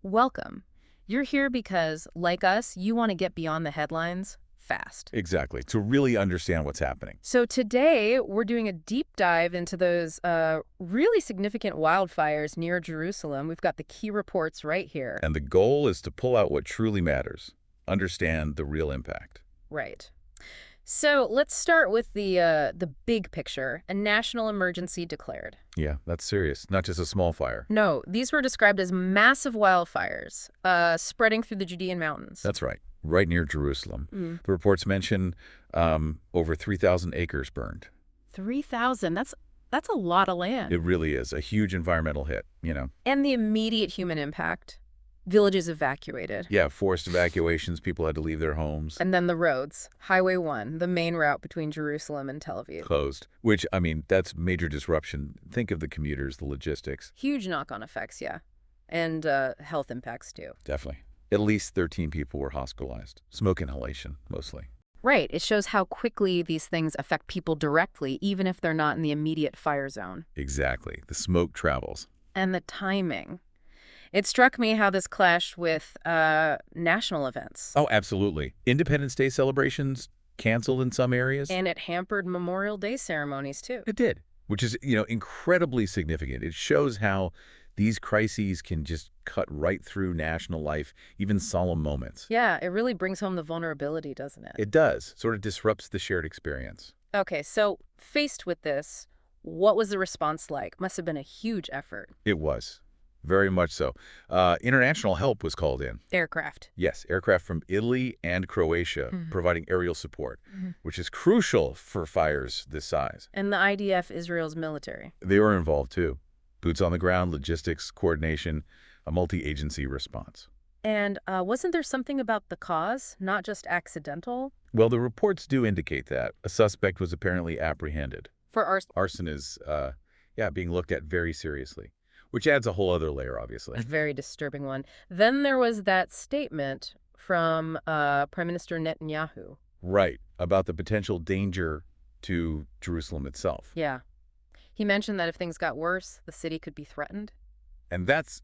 Welcome. You're here because, like us, you want to get beyond the headlines fast. Exactly, to really understand what's happening. So today, we're doing a deep dive into those really significant wildfires near Jerusalem. We've got the key reports right here. And the goal is to pull out what truly matters, understand the real impact. Right. So let's start with the big picture. A national emergency declared. Yeah, that's serious, not just a small fire. No, these were described as massive wildfires spreading through the Judean mountains. That's right near Jerusalem. Mm. The reports mention over 3,000 acres burned. 3,000. That's a lot of land. It really is a huge environmental hit. And the immediate human impact. Villages evacuated. Yeah, forced evacuations, people had to leave their homes. And then the roads. Highway 1, the main route between Jerusalem and Tel Aviv. Closed, which, I mean, that's major disruption. Think of the commuters, the logistics. Huge knock-on effects, yeah. And health impacts, too. Definitely. At least 13 people were hospitalized. Smoke inhalation, mostly. Right. It shows how quickly these things affect people directly, even if they're not in the immediate fire zone. Exactly. The smoke travels. And the timing. It struck me how this clashed with national events. Oh, absolutely. Independence Day celebrations canceled in some areas. And it hampered Memorial Day ceremonies, too. It did, which is, incredibly significant. It shows how these crises can just cut right through national life, even solemn moments. Yeah, it really brings home the vulnerability, doesn't it? It does. Sort of disrupts the shared experience. Okay, so faced with this, what was the response like? Must have been a huge effort. It was. Very much so. International help was called in. Aircraft. Yes, aircraft from Italy and Croatia providing aerial support, which is crucial for fires this size. And the IDF, Israel's military. They were involved, too. Boots on the ground, logistics, coordination, a multi-agency response. And wasn't there something about the cause, not just accidental? Well, the reports do indicate that. A suspect was apparently apprehended. For arson. Arson is, being looked at very seriously, which adds a whole other layer, obviously. A very disturbing one. Then there was that statement from Prime Minister Netanyahu. Right, about the potential danger to Jerusalem itself. Yeah. He mentioned that if things got worse, the city could be threatened. And that's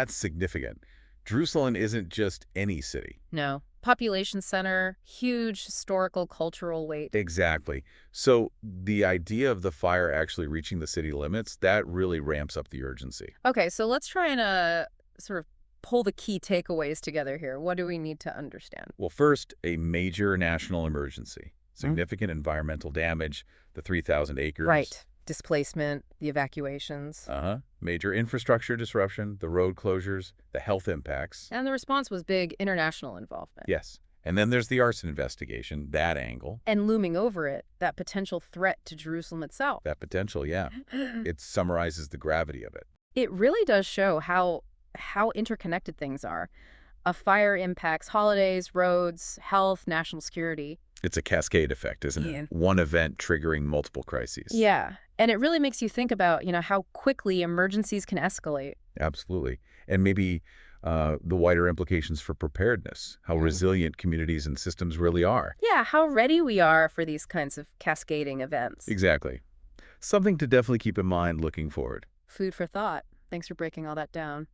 significant. Jerusalem isn't just any city. No. Population center, huge historical, cultural weight. Exactly. So the idea of the fire actually reaching the city limits, that really ramps up the urgency. Okay, so let's try and sort of pull the key takeaways together here. What do we need to understand? Well, first, a major national emergency. Significant environmental damage, the 3,000 acres. Right. Displacement, the evacuations. Major infrastructure disruption, the road closures, the health impacts. And the response was big international involvement. Yes. And then there's the arson investigation, that angle. And looming over it, that potential threat to Jerusalem itself. That potential, yeah. It summarizes the gravity of it. It really does show how interconnected things are. A fire impacts holidays, roads, health, national security. It's a cascade effect, isn't it? One event triggering multiple crises. Yeah. And it really makes you think about, how quickly emergencies can escalate. Absolutely. And maybe the wider implications for preparedness, how resilient communities and systems really are. Yeah, how ready we are for these kinds of cascading events. Exactly. Something to definitely keep in mind looking forward. Food for thought. Thanks for breaking all that down.